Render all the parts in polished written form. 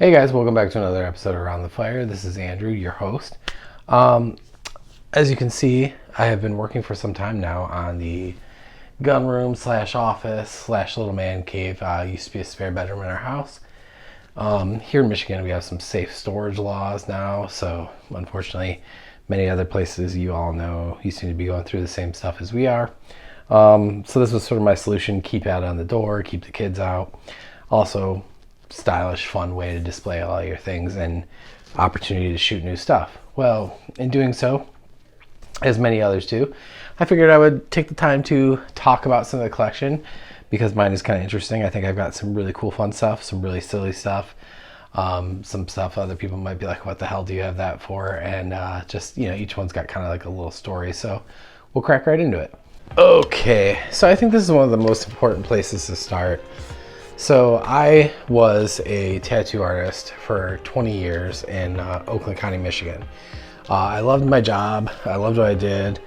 Hey guys, welcome back to another episode of Around the Fire. This is Andrew, your host. As you can see, I have been working for some time now on the gun room slash office slash little man cave. Used to be a spare bedroom in our house. Here in Michigan, we have some safe storage laws now, so unfortunately, many other places you all know you seem to be going through the same stuff as we are. So this was sort of my solution: keep out on the door, keep the kids out. Also, stylish, fun way to display all your things and opportunity to shoot new stuff. Well, in doing so, as many others do, I figured I would take the time to talk about some of the collection because mine is kind of interesting. I think I've got some really cool, fun stuff, some really silly stuff, some stuff other people might be like, what the hell do you have that for? And just, each one's got kind of like a little story. So we'll crack right into it. Okay, so I think this is one of the most important places to start. So I was a tattoo artist for 20 years in Oakland County, Michigan. I loved my job. I loved what I did,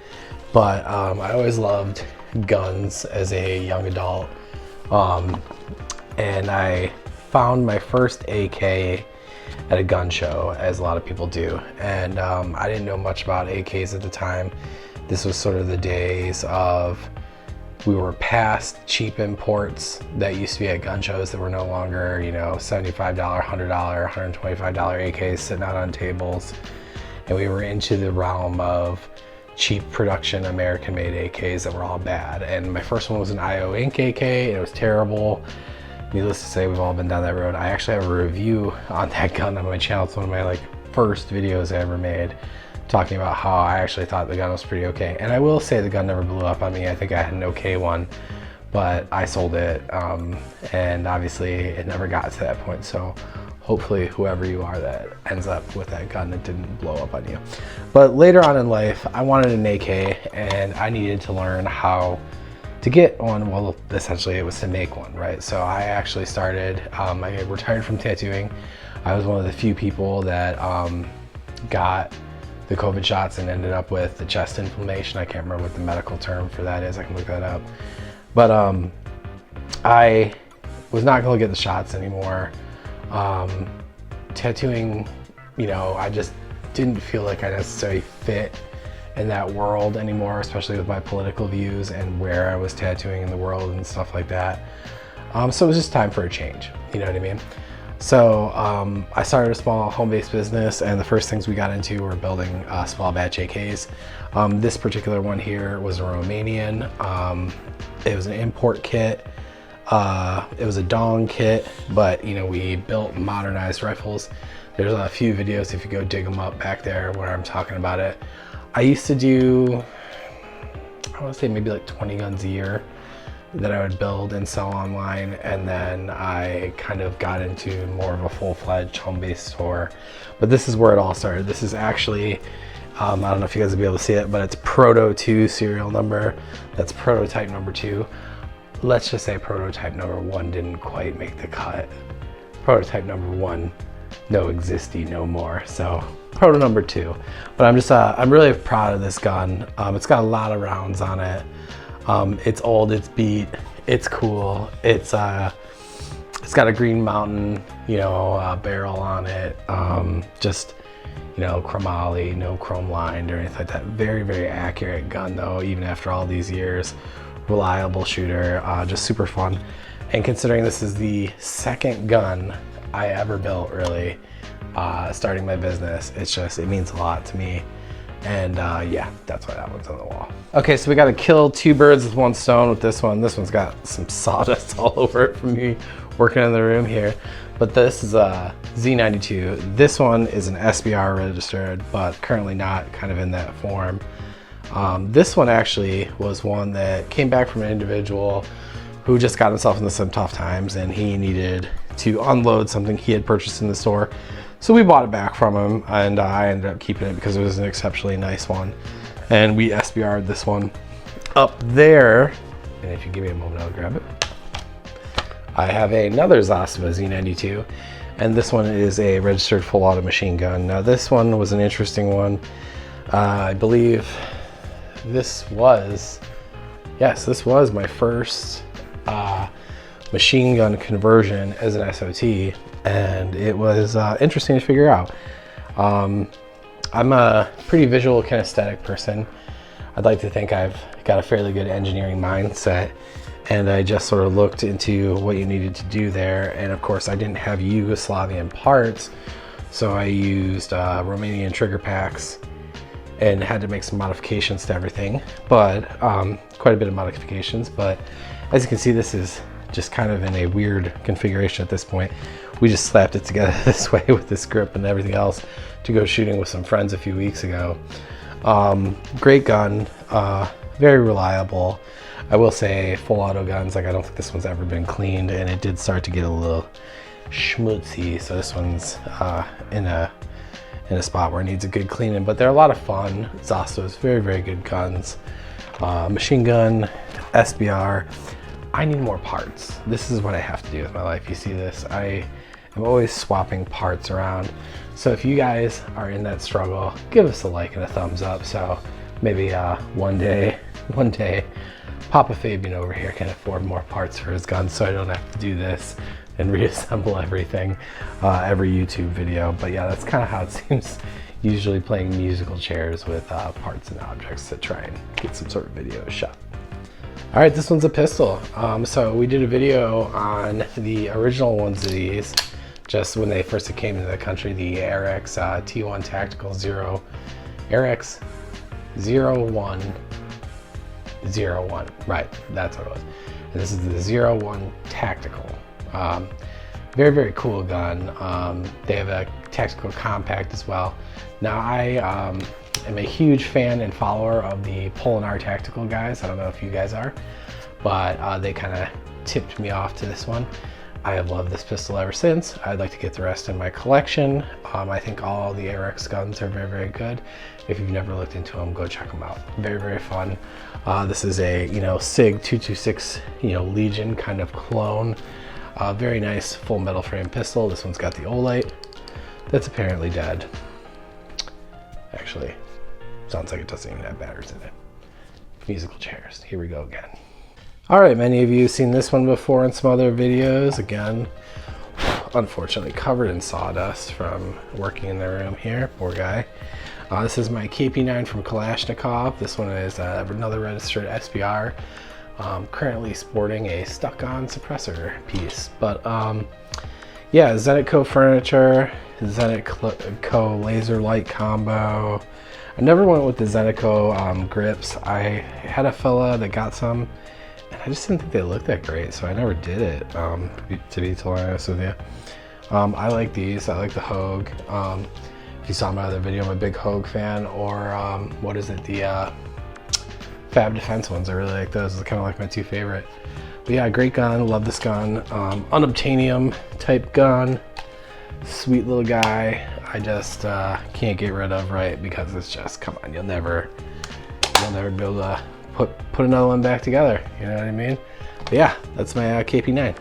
but I always loved guns as a young adult. And I found my first AK at a gun show, as a lot of people do. And I didn't know much about AKs at the time. This was sort of the days of, we were past cheap imports that used to be at gun shows that were no longer, $75, $100, $125 AKs sitting out on tables. And we were into the realm of cheap production American-made AKs that were all bad. And my first one was an IO Inc. AK, and it was terrible. Needless to say, we've all been down that road. I actually have a review on that gun on my channel. It's one of my first videos I ever made, talking about how I actually thought the gun was pretty okay. And I will say the gun never blew up on me. I think I had an okay one, but I sold it. And obviously it never got to that point. So hopefully whoever you are that ends up with that gun, it didn't blow up on you. But later on in life, I wanted an AK and I needed to learn how to get one. Well, essentially it was to make one, right? So I actually started, I retired from tattooing. I was one of the few people that got the COVID shots and ended up with the chest inflammation. I can't remember what the medical term for that is. I can look that up. But I was not going to get the shots anymore. Tattooing, I just didn't feel like I necessarily fit in that world anymore, especially with my political views and where I was tattooing in the world and stuff like that. So it was just time for a change. You know what I mean? So I started a small home-based business, and the first things we got into were building small batch AKs. This particular one here was a Romanian. It was an import kit. It was a dong kit, but we built modernized rifles. There's a few videos if you go dig them up back there where I'm talking about it. I used to do, I want to say maybe 20 guns a year that I would build and sell online, and then I kind of got into more of a full-fledged home-based store. But this is where it all started. This is actually, I don't know if you guys will be able to see it, but it's Proto 2 serial number. That's prototype number 2. Let's just say prototype number 1 didn't quite make the cut. Prototype number 1, no existy no more. So proto number 2. But I'm really proud of this gun. It's got a lot of rounds on it. It's old, it's beat, it's cool. It's got a Green Mountain, barrel on it. Just, chromoly, no chrome lined or anything like that. Very, very accurate gun though, even after all these years. Reliable shooter, just super fun. And considering this is the second gun I ever built, really, starting my business, it means a lot to me. And yeah, that's why that one's on the wall. Okay, so we got to kill 2 birds with 1 stone with this one. This one's got some sawdust all over it from me working in the room here. But this is a Z92. This one is an SBR registered, but currently not kind of in that form. This one actually was one that came back from an individual who just got himself into some tough times and he needed to unload something he had purchased in the store. So we bought it back from him, and I ended up keeping it because it was an exceptionally nice one. And we SBR'd this one up there. And if you give me a moment, I'll grab it. I have another Zastava Z92, and this one is a registered full auto machine gun. Now this one was an interesting one. I believe this was my first machine gun conversion as an SOT, and it was interesting to figure out. I'm a pretty visual kinesthetic person. I'd like to think I've got a fairly good engineering mindset, and I just sort of looked into what you needed to do there. And of course I didn't have Yugoslavian parts, so I used Romanian trigger packs and had to make some modifications to everything, but quite a bit of modifications. But as you can see, this is just kind of in a weird configuration at this point. We just slapped it together this way with this grip and everything else to go shooting with some friends a few weeks ago. Great gun, very reliable. I will say full auto guns, like I don't think this one's ever been cleaned, and it did start to get a little schmutzy, so this one's in a spot where it needs a good cleaning, but they're a lot of fun. Zastos, very, very good guns. Machine gun, SBR. I need more parts. This is what I have to do with my life. You see this, I am always swapping parts around. So if you guys are in that struggle, give us a like and a thumbs up. So maybe one day, Papa Fabian over here can afford more parts for his guns, so I don't have to do this and reassemble everything every YouTube video. But yeah, that's kind of how it seems, usually playing musical chairs with parts and objects to try and get some sort of video shot. All right, this one's a pistol. So we did a video on the original ones of these, just when they first came into the country, the ARX T1 Tactical Zero, ARX 0101, right, that's what it was. And this is the 01 Tactical. Very, very cool gun. They have a tactical compact as well. Now I am a huge fan and follower of the Polinar Tactical guys. I don't know if you guys are, but they kind of tipped me off to this one. I have loved this pistol ever since. I'd like to get the rest in my collection. I think all the ARX guns are very, very good. If you've never looked into them, go check them out. Very, very fun. This is a SIG 226 Legion kind of clone. Very nice full metal frame pistol. This one's got the Olight. That's apparently dead. Actually, sounds like it doesn't even have batteries in it. Musical chairs. Here we go again. All right, many of you have seen this one before in some other videos. Again, unfortunately covered in sawdust from working in the room here. Poor guy. This is my KP9 from Kalashnikov. This one is another registered SBR. Currently sporting a stuck-on suppressor piece. But yeah, Zenitco furniture, Zenitco laser light combo. I never went with the Zenitco grips. I had a fella that got some, and I just didn't think they looked that great, so I never did it, to be totally honest with you. I like these. I like the Hogue. If you saw my other video, I'm a big Hogue fan, or what is it, the Fab Defense ones. I really like those. They're kind of like my two favorite. But yeah, great gun. Love this gun. Unobtainium type gun. Sweet little guy. I just can't get rid of, right? Because it's just, come on, you'll never be able to put another one back together. You know what I mean? But yeah, that's my KP9.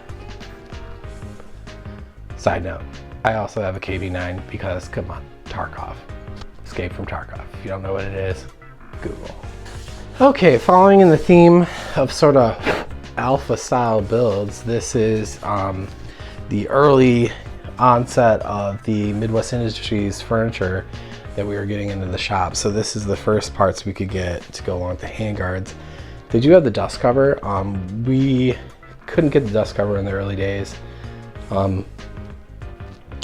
Side note, I also have a KP9 because, come on, Tarkov. Escape from Tarkov. If you don't know what it is, Google. Okay, following in the theme of sort of alpha style builds, this is the early onset of the Midwest Industries furniture that we were getting into the shop. So this is the first parts we could get to go along with the handguards. They do have the dust cover. We couldn't get the dust cover in the early days. I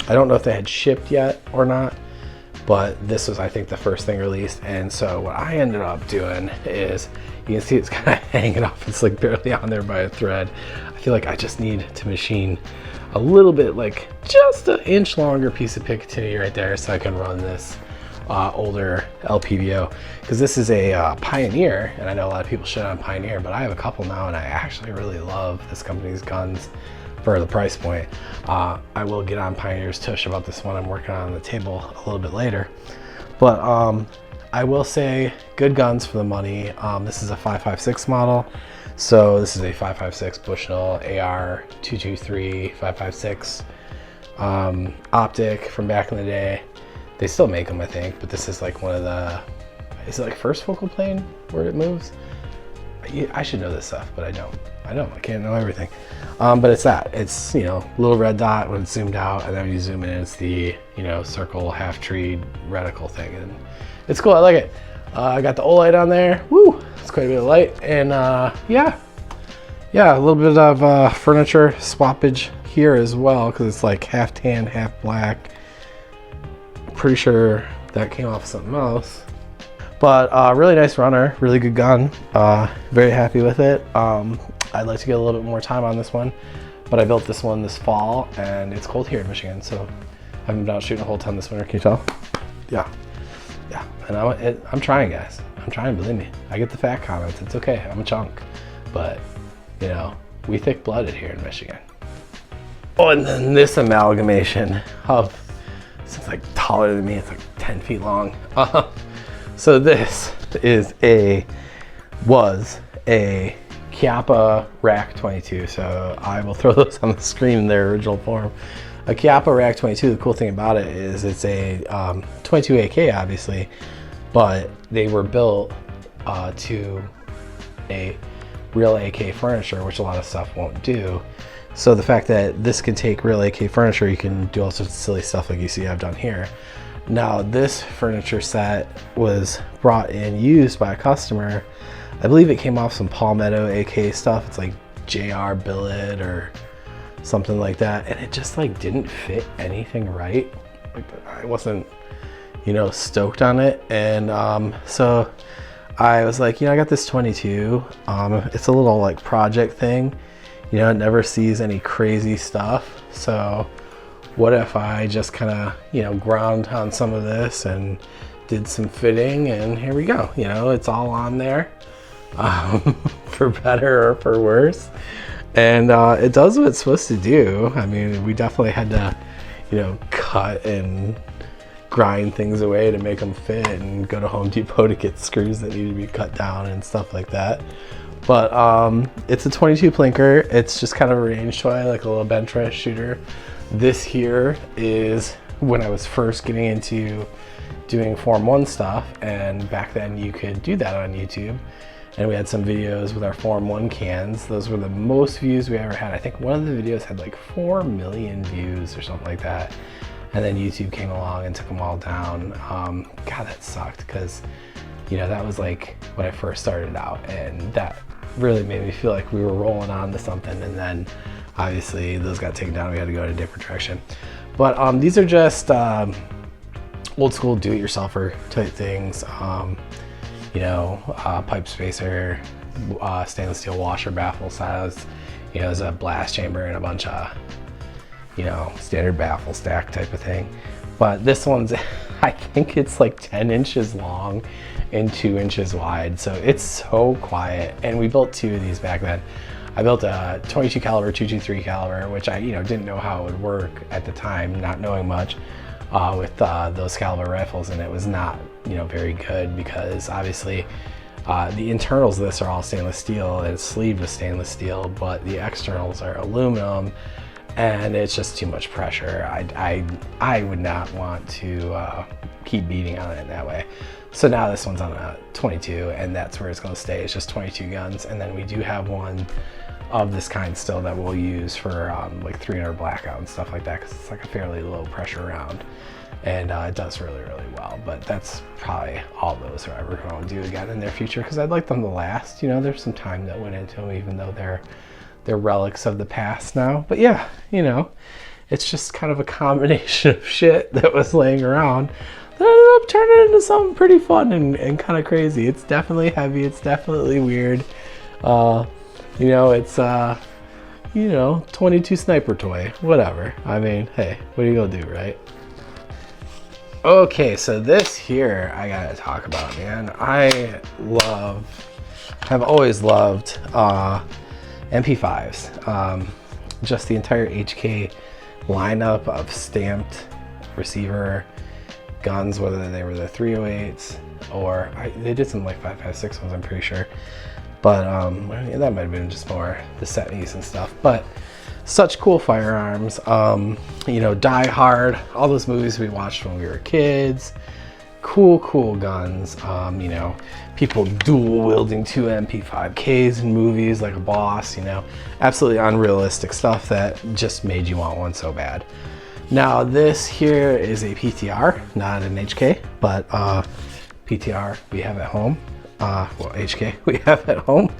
don't know if they had shipped yet or not, but this was, I think, the first thing released. And so what I ended up doing is, you can see it's kind of hanging off. It's like barely on there by a thread. I feel like I just need to machine a little bit, like just an inch longer piece of Picatinny right there, so I can run this older LPVO, because this is a Pioneer, and I know a lot of people shit on Pioneer, but I have a couple now, and I actually really love this company's guns for the price point. I will get on Pioneer's tush about this one I'm working on the table a little bit later, but I will say good guns for the money. This is a 5.56 model, so this is a 5.56 Bushnell AR 223 5.56 optic from back in the day. They still make them, I think, but this is like one of the, is it like first focal plane where it moves? I should know this stuff, but I don't. I can't know everything. But it's that. It's, you know, little red dot when it's zoomed out, and then when you zoom in, it's the, you know, circle, half tree reticle thing. And it's cool. I like it. I got the OLED on there. Woo! It's quite a bit of light. And yeah, a little bit of furniture swappage here as well, because it's like half tan, half black. Pretty sure that came off something else. But really nice runner, really good gun. Very happy with it. I'd like to get a little bit more time on this one, but I built this one this fall, and it's cold here in Michigan, so I've been out shooting a whole ton this winter. Can you tell? Yeah. And I'm trying, guys. I'm trying, believe me. I get the fat comments. It's okay. I'm a chunk, but you know, we thick-blooded here in Michigan. Oh, and then this amalgamation of, it's like taller than me. It's like 10 feet long. So this was a Chiappa Rack 22. So I will throw those on the screen in their original form. A Chiappa Rack 22, the cool thing about it is it's a 22 AK, obviously, but they were built to a real AK furniture, which a lot of stuff won't do. So the fact that this can take real AK furniture, you can do all sorts of silly stuff like you see I've done here. Now this furniture set was brought in used by a customer. I believe it came off some Palmetto AK stuff. It's like JR Billet or something like that. And it just like didn't fit anything right. Like I wasn't, you know, stoked on it. And so I was like, you know, I got this 22. It's a little like project thing. You know, it never sees any crazy stuff. So what if I just kind of, you know, ground on some of this and did some fitting, and here we go. You know, it's all on there, for better or for worse. And it does what it's supposed to do. I mean, we definitely had to, you know, cut and grind things away to make them fit and go to Home Depot to get screws that need to be cut down and stuff like that. But it's a 22 plinker. It's just kind of a range toy, like a little bench rest shooter. This here is when I was first getting into doing Form 1 stuff, and back then you could do that on YouTube. And we had some videos with our Form 1 cans. Those were the most views we ever had. I think one of the videos had like 4 million views or something like that. And then YouTube came along and took them all down. God, that sucked, because, you know, that was like when I first started out, and that really made me feel like we were rolling on to something. And then obviously those got taken down. We had to go in a different direction. But these are just old school do-it-yourselfer type things. You know, pipe spacer, stainless steel washer baffle size. You know, there's a blast chamber and a bunch of, you know, standard baffle stack type of thing. But this one's, I think it's like 10 inches long and 2 inches wide. So it's so quiet. And we built 2 of these back then. I built a 22 caliber, 223 caliber, which I, you know, didn't know how it would work at the time, not knowing much with those caliber rifles, and it was not, you know, very good, because obviously the internals of this are all stainless steel and it's sleeved with stainless steel, but the externals are aluminum, and it's just too much pressure. I would not want to keep beating on it that way. So now this one's on a 22, and that's where it's going to stay. It's just 22 guns, and then we do have one of this kind still that we'll use for like 300 blackout and stuff like that, because it's like a fairly low pressure round, and it does really, really well. But that's probably all those are ever going to do again in their future, because I'd like them to last. You know, there's some time that went into them, even though they're relics of the past now. But yeah, you know, it's just kind of a combination of shit that was laying around that ended up turning into something pretty fun and kind of crazy. It's definitely heavy. It's definitely weird. You know, it's, you know, 22 sniper toy, whatever. I mean, hey, what are you gonna do, right? Okay, so this here, I gotta talk about, man. Have always loved MP5s. Just the entire HK lineup of stamped receiver guns, whether they were the 308s or they did some like 5.56 ones, I'm pretty sure. But yeah, that might have been just more the Setnies and stuff. But such cool firearms. You know, Die Hard, all those movies we watched when we were kids. cool guns. You know, people dual wielding 2 MP5Ks in movies like a boss, you know, absolutely unrealistic stuff that just made you want one so bad. Now this here is a PTR, not an HK, but PTR we have at home. Well, HK we have at home,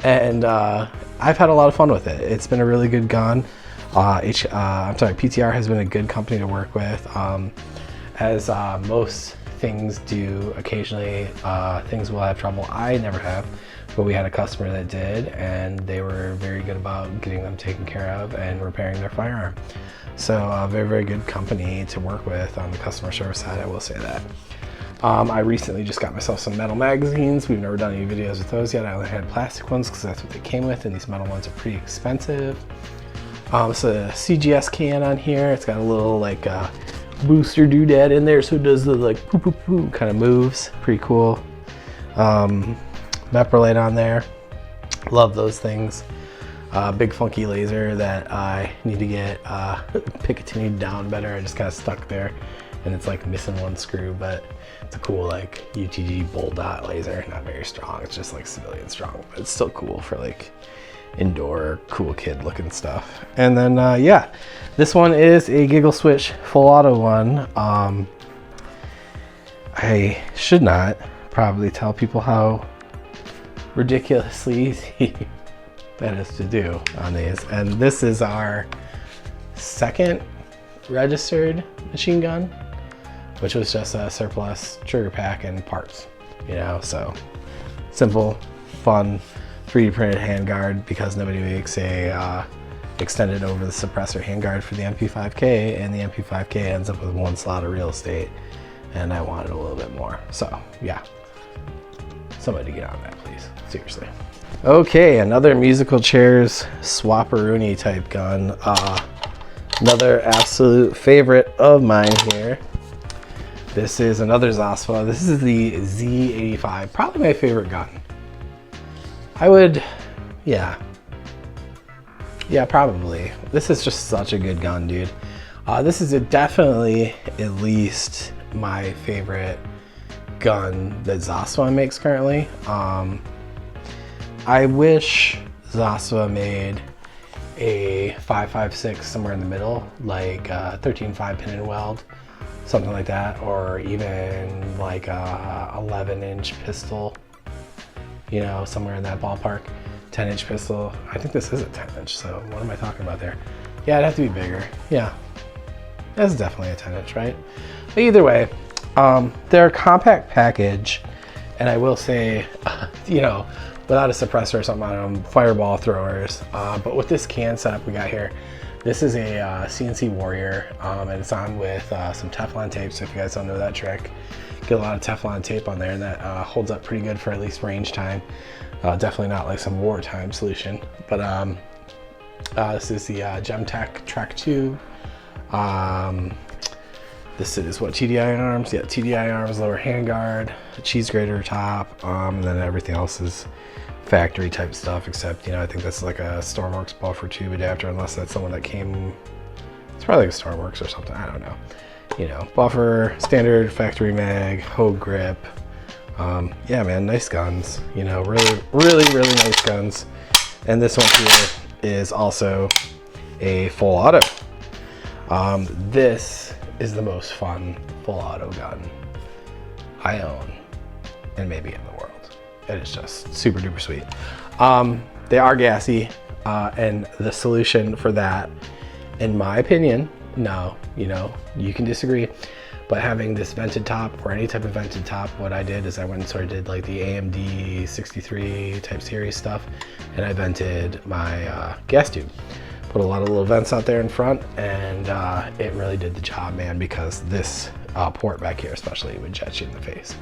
and I've had a lot of fun with it. It's been a really good gun. PTR has been a good company to work with. As most things do, occasionally things will have trouble. I never have, but we had a customer that did, and they were very good about getting them taken care of and repairing their firearm. So very good company to work with on the customer service side, I will say that. I recently just got myself some metal magazines. We've never done any videos with those yet. I only had plastic ones because that's what they came with, and these metal ones are pretty expensive. It's a CGS can on here. It's got a little like booster doodad in there, so it does the like poo poo poo kind of moves. Pretty cool. Meprolite on there. Love those things. Big funky laser that I need to get Picatinny down better. I just kind of stuck there, and it's like missing one screw, but it's a cool like UTG bull dot laser. Not very strong. It's just like civilian strong, but it's still cool for like indoor cool kid looking stuff. And then yeah, this one is a Giggle Switch full auto one. I should not probably tell people how ridiculously easy that is to do on these. And this is our second registered machine gun, which was just a surplus trigger pack and parts, you know. So simple, fun, 3D printed handguard, because nobody makes a extended over the suppressor handguard for the MP5K, and the MP5K ends up with 1 slot of real estate, and I wanted a little bit more. So yeah, somebody get on that, please, seriously. Okay, another musical chairs swapperoonie type gun. Another absolute favorite of mine here. This is another Zasva. This is the Z85, probably my favorite gun. I would, yeah, probably. This is just such a good gun, dude. This is definitely at least my favorite gun that Zasva makes currently. I wish Zasva made a 5.56 somewhere in the middle, like 13.5 pin and weld, something like that, or even like a 11-inch pistol, you know, somewhere in that ballpark. 10-inch pistol. I think this is a 10-inch, so what am I talking about there? Yeah, it'd have to be bigger. Yeah, that's definitely a 10-inch, right? But either way, they're a compact package, and I will say, you know, without a suppressor or something on them, fireball throwers. But with this can setup we got here, this is a CNC Warrior, and it's on with some Teflon tape. So if you guys don't know that trick, get a lot of Teflon tape on there, and that holds up pretty good for at least range time. Definitely not like some wartime solution. But this is the Gemtech Track 2. This is what, TDI arms? Yeah, TDI arms, lower handguard, cheese grater top, and then everything else is factory type stuff, except, you know, I think that's like a Stormworks buffer tube adapter, unless that's someone that came, it's probably like a Stormworks or something, I don't know. You know, buffer, standard factory mag, Hogue grip. Yeah, man, nice guns, you know, really nice guns. And this one here is also a full auto. This is the most fun full auto gun I own, and maybe in the world. It is just super duper sweet. They are gassy, and the solution for that, in my opinion, no, you know, you can disagree, but having this vented top, or any type of vented top, what I did is I went and sort of did like the AMD 63 type series stuff, and I vented my gas tube. Put a lot of little vents out there in front, and it really did the job, man, because this port back here especially would jet you in the face.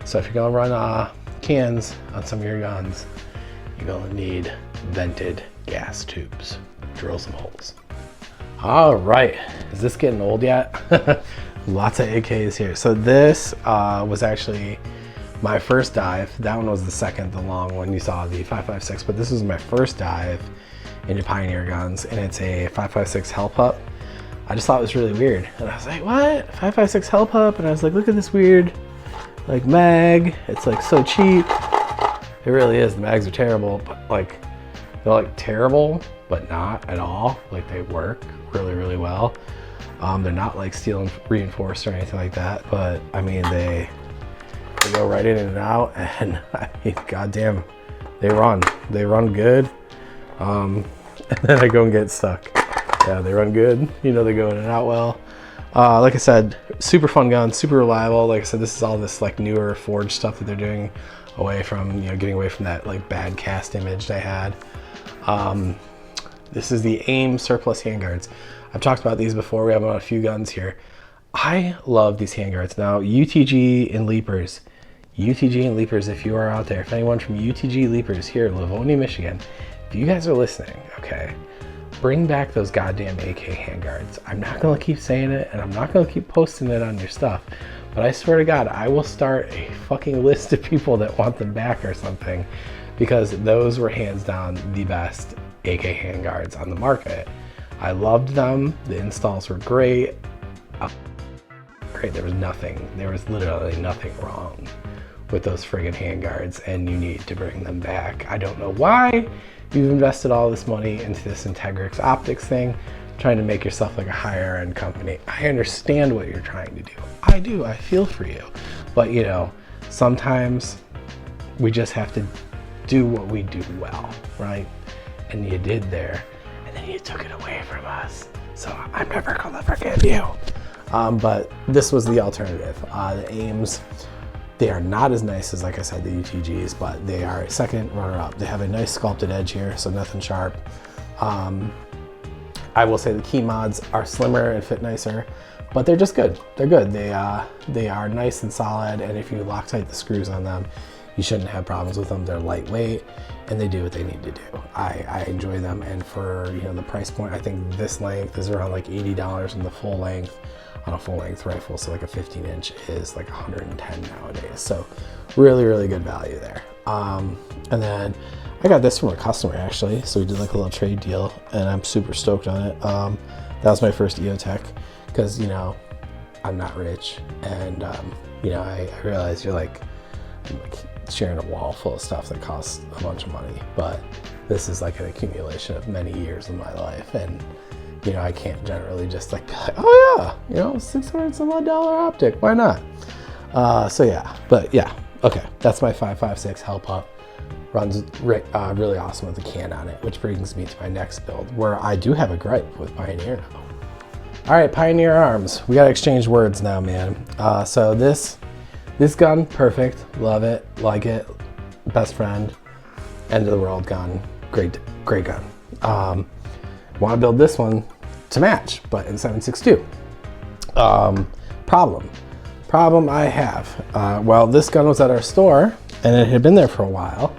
So if you're gonna run cans on some of your guns, you're gonna need vented gas tubes. Drill some holes. All right, is this getting old yet? Lots of AKs here. So this was actually my first dive. That one was the second, the long one. You saw the 5.56, but this was my first dive into Pioneer guns, and it's a 5.56 Hell Pup. I just thought it was really weird, and I was like, what? 5.56 Hell Pup? And I was like, look at this weird Like mag, it's like so cheap. It really is. The mags are terrible, but like they're like terrible, but not at all. Like they work really, really well. They're not like steel and reinforced or anything like that, but I mean they go right in and out, and I mean, goddamn, they run good. And then I go and get stuck. Yeah, they run good. You know, they go in and out well. Like I said, super fun gun, super reliable. Like I said, this is all this like newer forged stuff that they're doing away from, you know, getting away from that like bad cast image they had. This is the AIM surplus handguards. I've talked about these before. We have them on a few guns here. I love these handguards. Now, UTG and Leapers, if you are out there, if anyone from UTG Leapers here in Livonia, Michigan, if you guys are listening, okay, bring back those goddamn AK handguards. I'm not gonna keep saying it, and I'm not gonna keep posting it on your stuff, but I swear to God, I will start a fucking list of people that want them back or something, because those were hands down the best AK handguards on the market. I loved them. The installs were great. There was literally nothing wrong with those friggin' handguards, and you need to bring them back. I don't know why you've invested all this money into this Integrix optics thing, trying to make yourself like a higher end company. I understand what you're trying to do. I do, I feel for you. But you know, sometimes we just have to do what we do well, right? And you did there, and then you took it away from us. So I'm never gonna forgive you. But this was the alternative. The AIMs, they are not as nice as, like I said, the UTGs, but they are a second runner-up. They have a nice sculpted edge here, so nothing sharp. I will say the key mods are slimmer and fit nicer, but they're just good. They're good. They are nice and solid, and if you Loctite the screws on them, you shouldn't have problems with them. They're lightweight, and they do what they need to do. I enjoy them, and for, you know, the price point, I think this length is around like $80 in the full length on a full length rifle, so like a 15-inch is like 110 nowadays. So really, really good value there. And then I got this from a customer actually, so we did like a little trade deal, and I'm super stoked on it. That was my first EOTech, because, you know, I'm not rich, and you know, I realize you're like sharing a wall full of stuff that costs a bunch of money, but this is like an accumulation of many years of my life, and you know, I can't generally just like be like, oh yeah, you know, $600 some odd optic, why not? So yeah, but yeah, okay, that's my 5.56 Hellpup. Runs really awesome with the can on it, which brings me to my next build, where I do have a gripe with Pioneer now. All right, Pioneer Arms, we gotta exchange words now, man. So this gun, perfect, love it, like it, best friend, end of the world gun, great gun. Want to build this one to match, but in 7.62. Problem I have. Well, this gun was at our store, and it had been there for a while,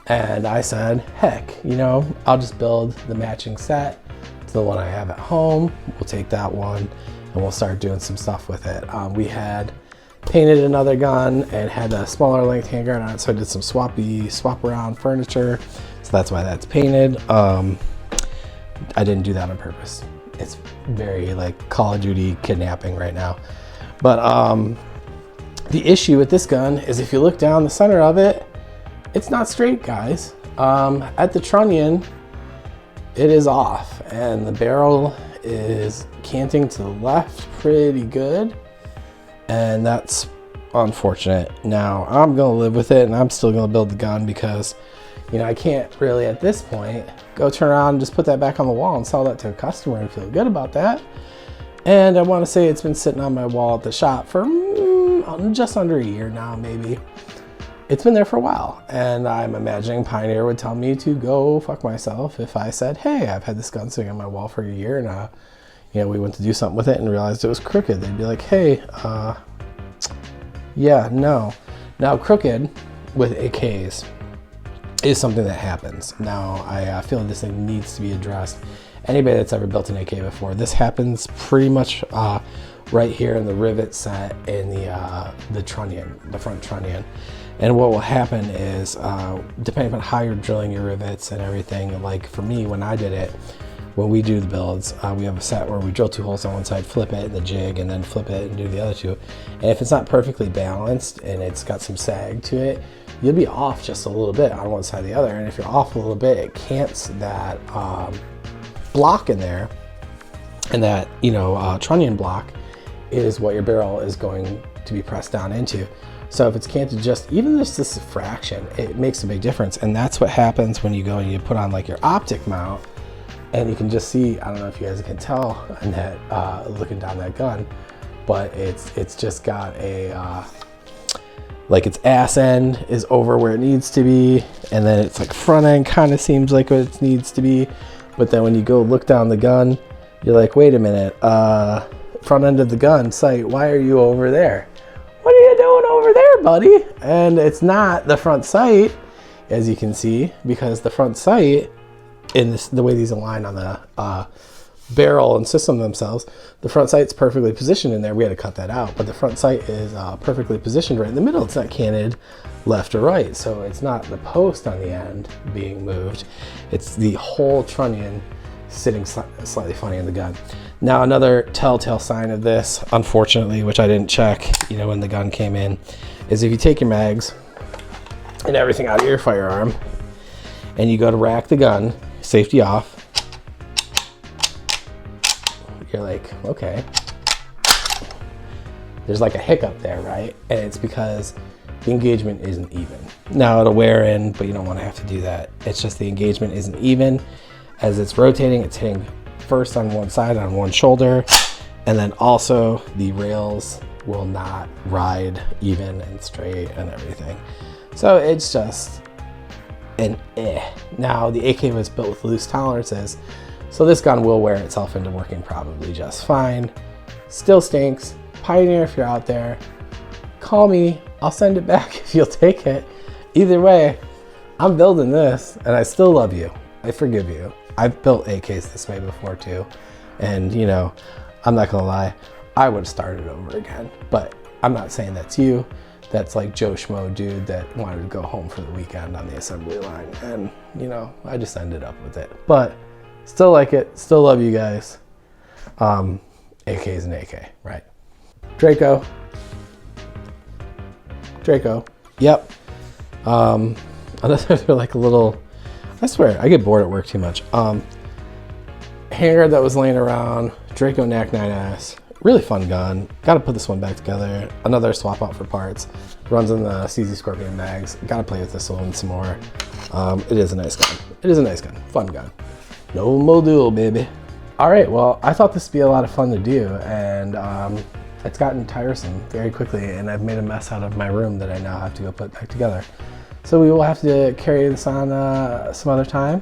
and I said, heck, you know, I'll just build the matching set to the one I have at home. We'll take that one, and we'll start doing some stuff with it. We had painted another gun and had a smaller length handguard on it, so I did some swap around furniture, so that's why that's painted. I didn't do that on purpose. It's very like Call of Duty kidnapping right now. But the issue with this gun is if you look down the center of it, it's not straight, guys. At the trunnion, it is off, and the barrel is canting to the left pretty good, and that's unfortunate. Now, I'm gonna live with it, and I'm still gonna build the gun because, you know, I can't really at this point go turn around and just put that back on the wall and sell that to a customer and feel good about that. And I want to say it's been sitting on my wall at the shop for just under a year now, maybe. It's been there for a while, and I'm imagining Pioneer would tell me to go fuck myself if I said, hey, I've had this gun sitting on my wall for a year, and you know, we went to do something with it and realized it was crooked. They'd be like, hey, yeah, no. Now, crooked with AKs is something that happens. Now, I feel this thing needs to be addressed. Anybody that's ever built an AK before, this happens pretty much right here in the rivet set in the trunnion, the front trunnion. And what will happen is, depending on how you're drilling your rivets and everything, like for me, when I did it, when we do the builds, we have a set where we drill 2 holes on one side, flip it, the jig, and then flip it and do the other 2. And if it's not perfectly balanced and it's got some sag to it, you'll be off just a little bit on one side or the other. And if you're off a little bit, it cants that block in there, and that trunnion block is what your barrel is going to be pressed down into. So if it's canted just even just this fraction, it makes a big difference. And that's what happens when you go and you put on like your optic mount, and you can just see, I don't know if you guys can tell in that looking down that gun, but it's just got a like its ass end is over where it needs to be, and then it's like front end kind of seems like what it needs to be, but then when you go look down the gun, you're like, wait a minute, front end of the gun sight, why are you over there? What are you doing over there, buddy? And it's not the front sight, as you can see, because the front sight, in this, the way these align on the barrel and system themselves, the front sight's perfectly positioned in there. We had to cut that out, but the front sight is perfectly positioned right in the middle. It's not canted left or right, so it's not the post on the end being moved. It's the whole trunnion sitting slightly funny in the gun. Now, another telltale sign of this, unfortunately, which I didn't check, when the gun came in, is if you take your mags and everything out of your firearm and you go to rack the gun, safety off, you're like, okay, there's like a hiccup there, right? And it's because the engagement isn't even. Now it'll wear in, but you don't want to have to do that. It's just the engagement isn't even. As it's rotating, it's hitting first on one side, on one shoulder, and then also the rails will not ride even and straight and everything. So it's just an eh. Now the AK was built with loose tolerances, so this gun will wear itself into working probably just fine. Still stinks. Pioneer, if you're out there, call me. I'll send it back if you'll take it. Either way, I'm building this and I still love you. I forgive you. I've built AKs this way before too. And I'm not gonna lie, I would have started over again. But I'm not saying that's you. That's like Joe Schmo dude that wanted to go home for the weekend on the assembly line. And I just ended up with it. But still like it, still love you guys. AK is an AK, right? Draco. Yep. Another like a little, I swear, I get bored at work too much. Handguard that was laying around, Draco NAC 9S. Really fun gun. Got to put this one back together. Another swap out for parts. Runs in the CZ Scorpion mags. Got to play with this one some more. It is a nice gun. It is a nice gun. Fun gun. No module, baby. All right, well, I thought this would be a lot of fun to do, and it's gotten tiresome very quickly, and I've made a mess out of my room that I now have to go put back together. So we will have to carry this on some other time.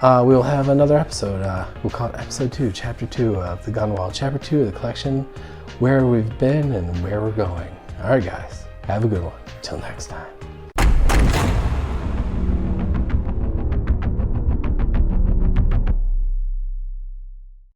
We will have another episode. We'll call it episode 2, chapter 2 of the Gun Wall. Chapter 2 of the collection, where we've been and where we're going. All right, guys, have a good one. Till next time.